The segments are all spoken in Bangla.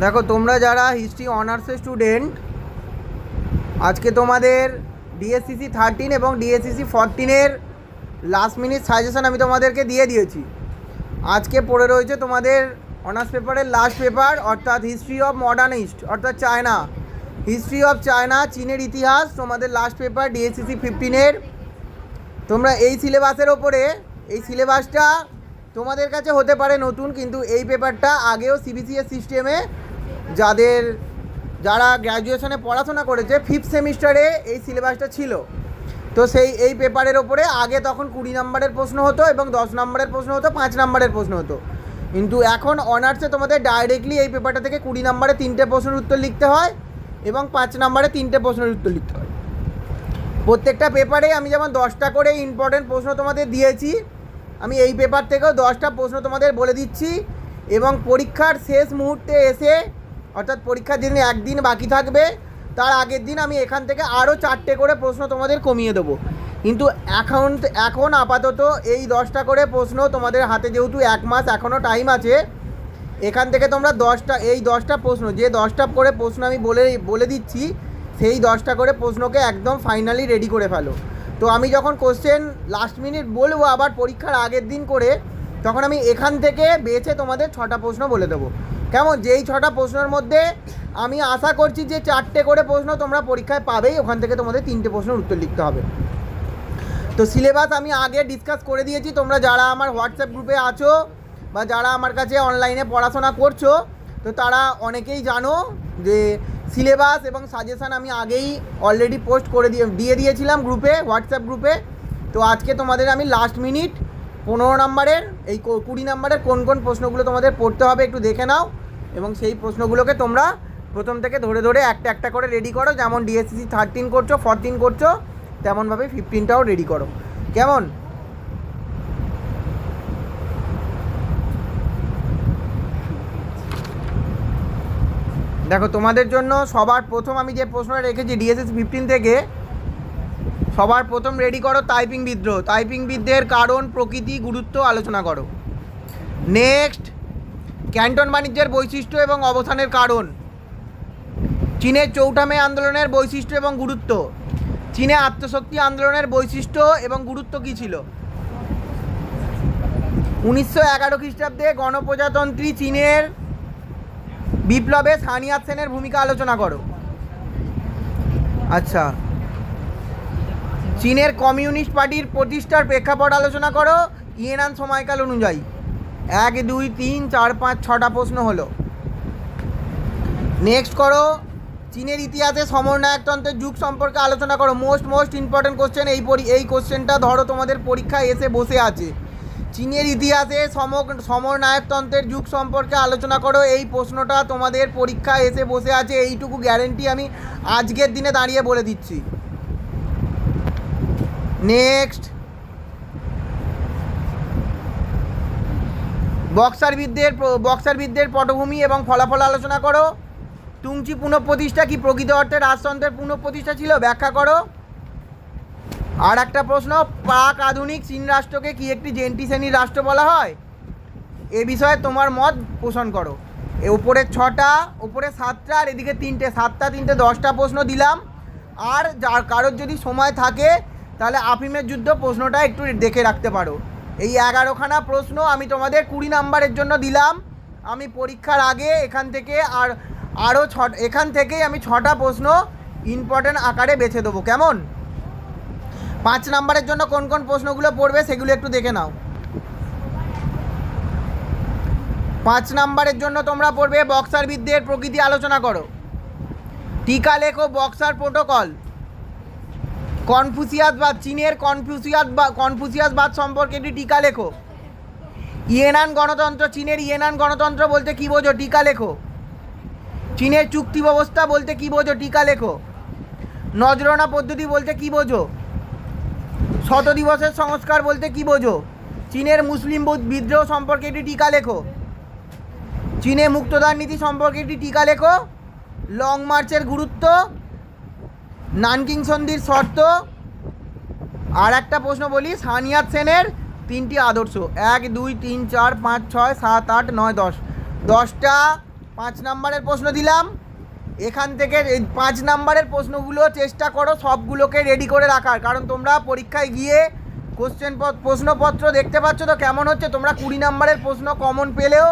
দেখো তোমরা যারা হিস্ট্রি অনার্সের স্টুডেন্ট, আজকে তোমাদের ডিএসসিসি 13 এবং ডিএসসিসি 14-এর লাস্ট মিনিট সাজেশন আমি তোমাদেরকে দিয়ে দিয়েছি। আজকে পড়ে রয়েছে তোমাদের অনার্স পেপারের লাস্ট পেপার, অর্থাৎ হিস্ট্রি অফ মডার্ন ইস্ট, অর্থাৎ চায়না, হিস্ট্রি অফ চায়না, চীনের ইতিহাস, তোমাদের লাস্ট পেপার ডিএসসিসি 15-এর। তোমরা এই সিলেবাসের ওপরে, এই সিলেবাসটা তোমাদের কাছে হতে পারে নতুন, কিন্তু এই পেপারটা আগেও সিবিসিএস সিস্টেমে যারা গ্র্যাজুয়েশনে পড়াশোনা করেছে 5th সেমিস্টারে এই সিলেবাসটা ছিল। তো এই পেপারের ওপরে আগে তখন 20 নম্বরের প্রশ্ন হতো এবং 10 নম্বরের প্রশ্ন হতো, 5 নম্বরের প্রশ্ন হতো। কিন্তু এখন অনার্সে তোমাদের ডাইরেক্টলি এই পেপারটা থেকে 20 নম্বরে 3টে প্রশ্নের উত্তর লিখতে হয় এবং 5 নম্বরে 3টে প্রশ্নের উত্তর লিখতে হয়। প্রত্যেকটা পেপারে আমি যেমন 10টা করে ইম্পর্টেন্ট প্রশ্ন তোমাদের দিয়েছি, আমি এই পেপার থেকেও 10টা প্রশ্ন তোমাদের বলে দিচ্ছি। এবং পরীক্ষার শেষ মুহূর্তে এসে, অর্থাৎ পরীক্ষার যেদিন একদিন বাকি থাকবে তার আগের দিন আমি এখান থেকে আরও 4টে করে প্রশ্ন তোমাদের কমিয়ে দেবো। কিন্তু এখন আপাতত এই 10টা করে প্রশ্ন তোমাদের হাতে, যেহেতু 1 মাস এখনও টাইম আছে, এখান থেকে তোমরা 10টা প্রশ্ন, যে 10টা করে প্রশ্ন আমি বলে দিচ্ছি, সেই 10টা করে প্রশ্নকে একদম ফাইনালি রেডি করে ফেলো। তো আমি যখন কোশ্চেন লাস্ট মিনিট বলবো আবার পরীক্ষার আগের দিন করে, তখন আমি এখান থেকে বেছে তোমাদের 6টা প্রশ্ন বলে দেবো। কেমন? যেই 6টা প্রশ্নের মধ্যে আমি আশা করছি যে 4টে করে প্রশ্ন তোমরা পরীক্ষায় পাবেই, ওখান থেকে তোমাদের 3টে প্রশ্নের উত্তর লিখতে হবে। তো সিলেবাস আমি আগে ডিসকাস করে দিয়েছি। তোমরা যারা আমার হোয়াটসঅ্যাপ গ্রুপে আছো বা যারা আমার কাছে অনলাইনে পড়াশোনা করছো, তো তারা অনেকেই জানো যে সিলেবাস এবং সাজেশান আমি আগেই অলরেডি পোস্ট করে দিয়ে দিয়েছিলাম গ্রুপে, হোয়াটসঅ্যাপ গ্রুপে। তো আজকে তোমাদের আমি লাস্ট মিনিট 15 নম্বরের, এই 20 নম্বরের কোন কোন প্রশ্নগুলো তোমাদের পড়তে হবে একটু দেখে নাও, এবং সেই প্রশ্নগুলোকে তোমরা প্রথম থেকে ধরে ধরে একটা একটা করে রেডি করো। যেমন ডিএসসিসি 13 করছো, 14 করছো, তেমনভাবে 15টাও রেডি করো। কেমন? দেখো তোমাদের জন্য সবার প্রথম আমি যে প্রশ্নটা রেখেছি ডিএসসিসি 15 থেকে, সবার প্রথম রেডি করো তাইপিং বিদ্রোহ। তাইপিং বিদ্রোহের কারণ, প্রকৃতি, গুরুত্ব আলোচনা করো। নেক্সট, ক্যান্টন বাণিজ্যের বৈশিষ্ট্য এবং অবস্থানের কারণ। চীনের চৌঠা মে আন্দোলনের বৈশিষ্ট্য এবং গুরুত্ব। চীনে আত্মশক্তি আন্দোলনের বৈশিষ্ট্য এবং গুরুত্ব কী ছিল। 1911 খ্রিস্টাব্দে গণপ্রজাতন্ত্রী চীনের বিপ্লবে সানিয়াত সেনের ভূমিকা আলোচনা করো। আচ্ছা, চীনের কমিউনিস্ট পার্টির প্রতিষ্ঠার প্রেক্ষাপট আলোচনা করো ইয়েনান সময়কাল অনুযায়ী। 1, 2, 3, 4, 5, 6টা প্রশ্ন হলো। নেক্সট করো, চীনের ইতিহাসে সমরনায়কতন্ত্রের যুগ সম্পর্কে আলোচনা করো। মোস্ট ইম্পর্টেন্ট কোশ্চেন, এই কোশ্চেনটা ধরো তোমাদের পরীক্ষায় এসে বসে আছে। চীনের ইতিহাসে সমরনায়কতন্ত্রের যুগ সম্পর্কে আলোচনা করো, এই প্রশ্নটা তোমাদের পরীক্ষায় এসে বসে আছে, এইটুকু গ্যারেন্টি আমি আজকের দিনে দাঁড়িয়ে বলে দিচ্ছি। নেক্সট, বক্সার বিদ্যের পটভূমি এবং ফলাফল আলোচনা করো। তুংচি পুনঃপ্রতিষ্ঠা কি প্রকৃত অর্থে রাজতন্ত্রের পুনঃপ্রতিষ্ঠা ছিল, ব্যাখ্যা করো। আর একটা প্রশ্ন, প্রাক আধুনিক চীন রাষ্ট্রকে কি একটি জেন্টি শ্রেণীর রাষ্ট্র বলা হয়, এ বিষয়ে তোমার মত পোষণ করো। উপরে 6টা, উপরে 7টা, আর এদিকে 3টে, 7টা 3টে 10টা প্রশ্ন দিলাম। আর যার কারোর যদি সময় থাকে তাহলে আফিমের যুদ্ধ প্রশ্নটা একটু দেখে রাখতে পারো। এই 11খানা প্রশ্ন আমি তোমাদের 20 নম্বরের জন্য দিলাম। আমি পরীক্ষার আগে এখান থেকেই আমি 6টা প্রশ্ন ইম্পর্টেন্ট আকারে বেছে দেবো। কেমন? 5 নম্বরের জন্য কোন কোন প্রশ্নগুলো পড়বে সেগুলো একটু দেখে নাও। 5 নম্বরের জন্য তোমরা পড়বে বক্সার বিদ্যের প্রকৃতি আলোচনা করো। টিকা লেখো বক্সার প্রোটোকল। কনফুসিয়াসবাদ, চীনের কনফুসিয়াসবাদ সম্পর্কে একটি টিকা লেখো। ইয়েনান গণতন্ত্র, চীনের ইয়েনান গণতন্ত্র বলতে কী বোঝো, টিকা লেখো। চীনের চুক্তি ব্যবস্থা বলতে কী বোঝো, টিকা লেখো। নজরানা পদ্ধতি বলতে কী বোঝো। শত দিবসের সংস্কার বলতে কী বোঝো। চীনের মুসলিম বিদ্রোহ সম্পর্কে একটি টিকা লেখো। চীনে মুক্তদান নীতি সম্পর্কে একটি টিকা লেখো। লং মার্চের গুরুত্ব, নানকিং সন্ধির শর্ত। আর একটা প্রশ্ন বলি, সানিয়াত সেনের 3টি আদর্শ। 1, 2, 3, 4, 5, 6, 7, 8, 9, 10। 10টা 5 নাম্বারের প্রশ্ন দিলাম, এখান থেকে এই 5 নাম্বারের প্রশ্নগুলো চেষ্টা করো সবগুলোকে রেডি করে রাখার, কারণ তোমরা পরীক্ষায় গিয়ে প্রশ্নপত্র দেখতে পাচ্ছ তো কেমন হচ্ছে। তোমরা 20 নাম্বারের প্রশ্ন কমন পেলেও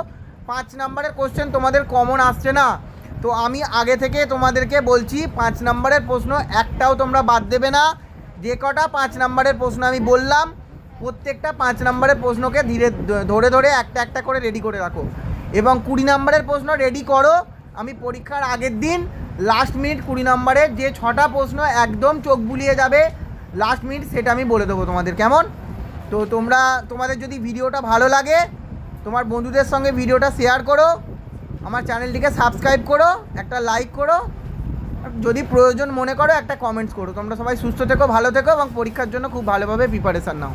5 নাম্বারের কোশ্চেন তোমাদের কমন আসছে না। তো আমি আগে থেকে তোমাদেরকে বলছি 5 নাম্বারের প্রশ্ন একটাও তোমরা বাদ দেবে না। যে কটা 5 নাম্বারের প্রশ্ন আমি বললাম প্রত্যেকটা 5 নাম্বারের প্রশ্নকে ধরে ধরে একটা একটা করে রেডি করে রাখো, এবং 20 নাম্বারের প্রশ্ন রেডি করো। আমি পরীক্ষার আগের দিন লাস্ট মিনিট 20 নাম্বারের যে 6টা প্রশ্ন একদম চোখ বুলিয়ে যাবে লাস্ট মিনিট, সেটা আমি বলে দেবো তোমাদের, কেমন? তো তোমাদের যদি ভিডিওটা ভালো লাগে তোমার বন্ধুদের সঙ্গে ভিডিওটা শেয়ার করো, আমার চ্যানেলটিকে সাবস্ক্রাইব করো, একটা লাইক করো, যদি প্রয়োজন মনে করো একটা কমেন্টস করো। তোমরা সবাই সুস্থ থেকো, ভালো থেকো এবং পরীক্ষার জন্য খুব ভালোভাবে প্রিপারেশান নাও।